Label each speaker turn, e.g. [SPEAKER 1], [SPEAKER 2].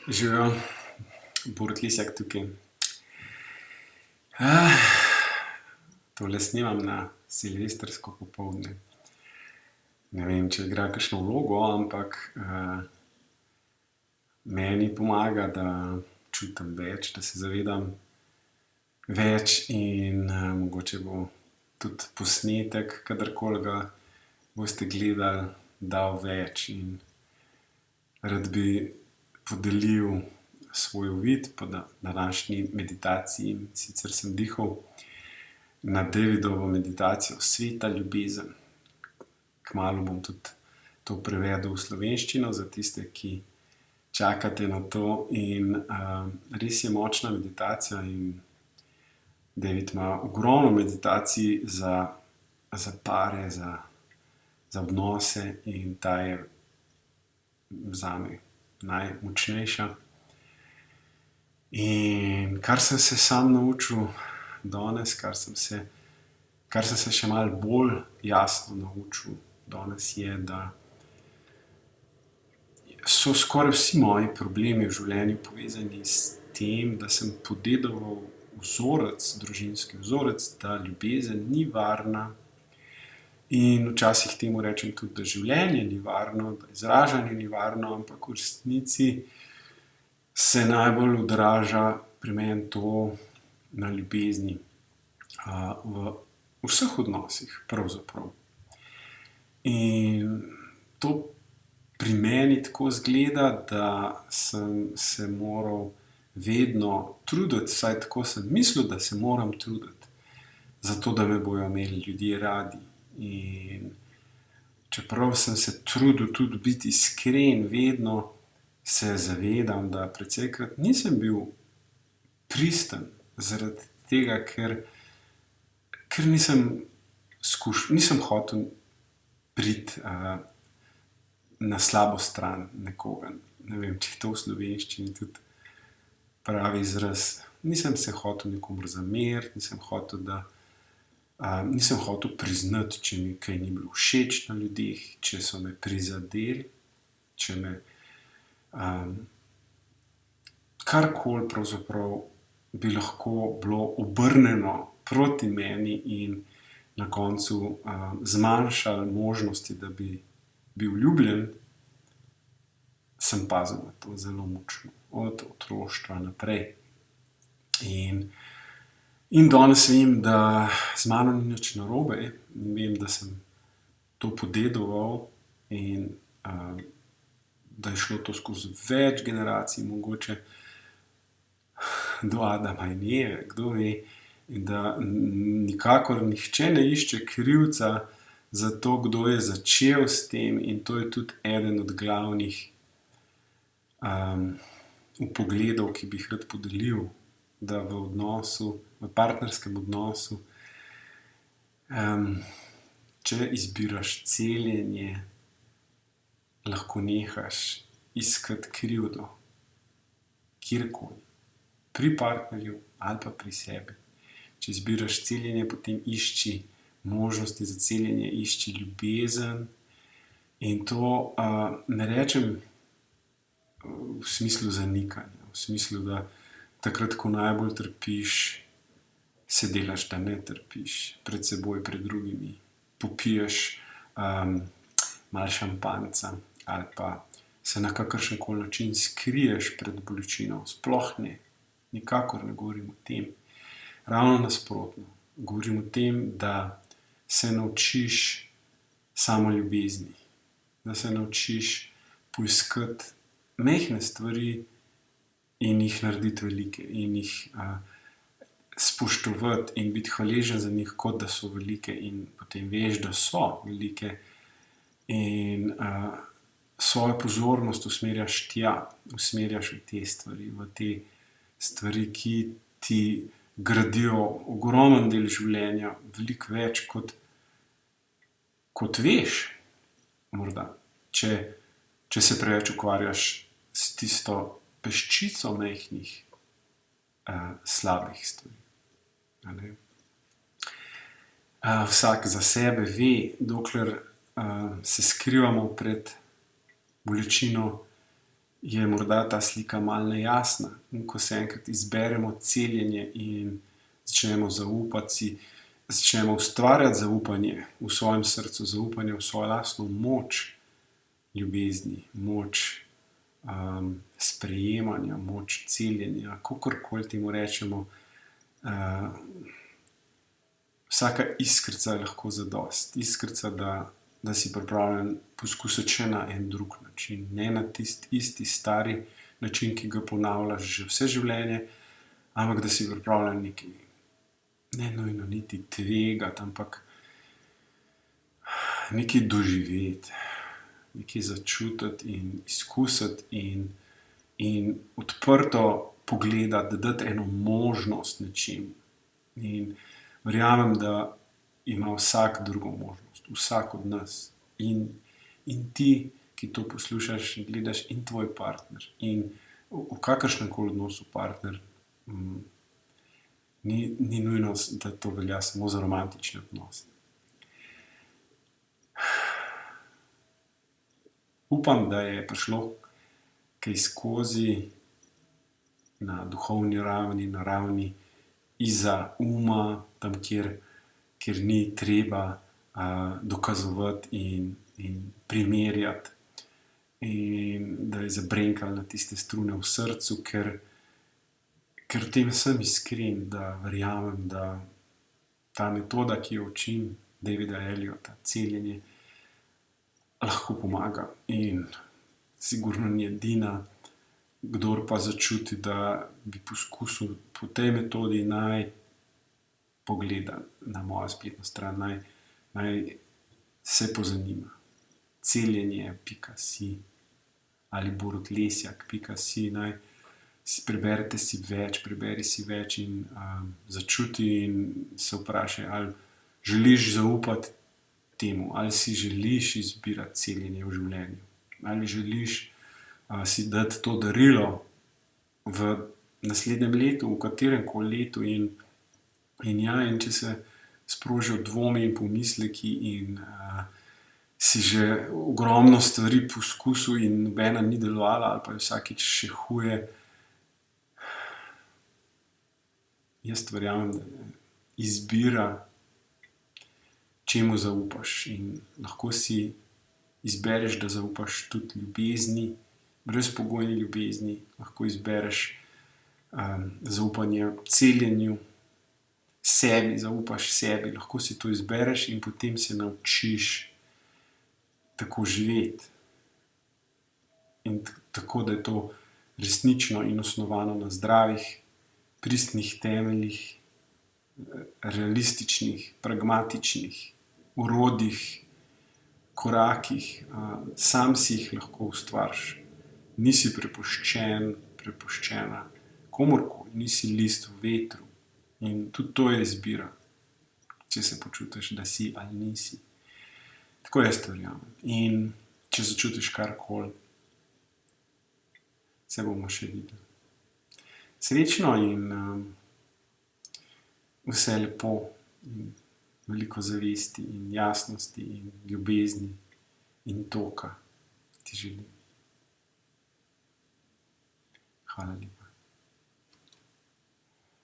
[SPEAKER 1] Živijo, Borut Lisjak tukaj. Ah, tole snimam na silvestrsko popoldne. Ne vem, če igra kakšno vlogo, ampak meni pomaga, da čutim več, da se zavedam več in mogoče bo tudi posnetek, kadarkoli ga boste gledali, dal več. In rad bi podelil svoj uvid po današnji meditaciji. Sicer sem dihal na Davidovo meditacijo Sveta ljubezen. Kmalu bom tudi to prevedel v slovenščino za tiste, ki čakate na to. In res je močna meditacija in David ima ogromno meditacij za pare, za odnose, in ta je zame najmočnejša. In kar sem se sam naučil danes, kar sem se še malo bolj jasno naučil danes, je, da so skoraj vsi moji problemi v življenju povezani s tem, da sem podedoval družinski vzorec, da ljubezen ni varna. In včasih temu rečem tudi, da življenje ni varno, da izražanje ni varno, ampak v resnici se najbolj odraža pri meni to na ljubezni v vseh odnosih pravzaprav. In to pri meni tako izgleda, da sem se moral vedno truditi, vsaj tako sem mislil, da se moram truditi, zato da me bojo imeli ljudje radi. In čeprav sem se trudil tudi biti iskren, vedno se zavedam, da precejkrat nisem bil pristen, zaradi tega, ker nisem hotel priti na slabo stran nekoga. Ne vem, če je to v slovenščini tudi pravi izraz. Nisem se hotel nikomur zameriti, nisem hotel priznati, če mi kaj ni bilo všeč na ljudeh, če so me prizadeli, če me karkoli pravzaprav bi lahko bilo obrnjeno proti meni in na koncu zmanjšalo možnosti, da bi bil ljubljen, sem pazil na to zelo močno, od otroštva naprej. In danes vem, da z mano ni nič narobe, in vem, da sem to podedoval in da je šlo to skozi več generacij, mogoče do Adama in Eve, kdo ve, in da nikakor nihče ne išče krivca za to, kdo je začel s tem, in to je tudi eden od glavnih vpogledov, ki bi jih rad podelil, da v partnerskem odnosu, če izbiraš celjenje, lahko nehaš iskati krivdo kjerkoli, pri partnerju ali pa pri sebi. Če izbiraš celjenje, potem išči možnosti za celjenje, išči ljubezen. In to ne rečem v smislu zanikanja, v smislu, da takrat, ko najbolj trpiš, se delaš, da ne trpiš, pred seboj, pred drugimi, popiješ malo šampanjca ali pa se na kakršenkoli način skriješ pred bolečino. Sploh ne, nikakor ne govorim o tem. Ravno nasprotno, govorim o tem, da se naučiš samoljubezni, da se naučiš poiskati majhne stvari in jih narediti velike, in jih spoštovati in biti hvaležen za njih, kot da so velike, in potem veš, da so velike, in svojo pozornost usmerjaš tja, usmerjaš v te stvari, v te stvari, ki ti gradijo ogromen del življenja, veliko več, kot veš, morda, če se preveč ukvarjaš s tisto peščico majhnih slabih stvari. Vsak za sebe ve, dokler se skrivamo pred bolečino, je morda ta slika malo nejasna. In ko se enkrat izberemo celjenje in začnemo zaupati si, začnemo ustvarjati zaupanje v svojem srcu, zaupanje v svojo lastno moč ljubezni, moč sprejemanja, moč celjenja, kakorkoli temu rečemo, vsaka iskrica je lahko zadost. Iskrica, da si pripravljen poskusiti še na en drug način. Ne na tisti isti stari način, ki ga ponavljaš že vse življenje, ampak da si pripravljen nekaj, ne nujno niti tvegati, ampak nekaj doživeti, nekaj začutiti in izkusiti in odprto pogledati, da dati eno možnost nečim. In verjamem, da ima vsak drugo možnost, vsak od nas. In ti, ki to poslušaš in gledaš, in tvoj partner. In v kakršnem koli odnosu partner, ni nujno, da to velja samo za romantične odnose. Upam, da je prišlo kaj skozi na duhovni ravni, na ravni izza uma, tam, kjer ni treba dokazovati in primerjati. In da je zabrenkalo na tiste strune v srcu, ker v tem sem iskren, da verjamem, da ta metoda, ki jo učim, Davida Elliotta, celjenje, lahko pomaga. In sigurno ni edina. Kdor pa začuti, da bi poskusil po tej metodi, naj pogleda na mojo spletno stran, naj se pozanima. Celjenje.si ali borutlesjak.si, naj preberi si več in začuti in se vprašaj, ali želiš zaupati temu, ali si želiš izbirati celjenje v življenju, ali želiš si dati to darilo v naslednjem letu, v katerem koli letu in če se sprožijo dvomi in pomisleki in si že ogromno stvari poskusil in nobena ni delovala ali pa je vsakič še huje. Jaz verjamem, da je izbira, čemu zaupaš, in lahko si izbereš, da zaupaš tudi ljubezni, brezpogojni ljubezni, lahko izbereš zaupanje celjenju, sebi, zaupaš sebi, lahko si to izbereš in potem se naučiš tako živeti. In tako, da je to resnično in osnovano na zdravih, pristnih temeljih, realističnih, pragmatičnih, orodjih, korakih, sam si jih lahko ustvariš. Nisi prepuščena komurkoli, nisi list v vetru. In tudi to je izbira, če se počutiš, da si ali nisi. Tako jaz verjamem. In če začutiš karkoli, se bomo še videli. Srečno in vse lepo in veliko zavesti in jasnosti in ljubezni in toka ti želim. Hvala lepa.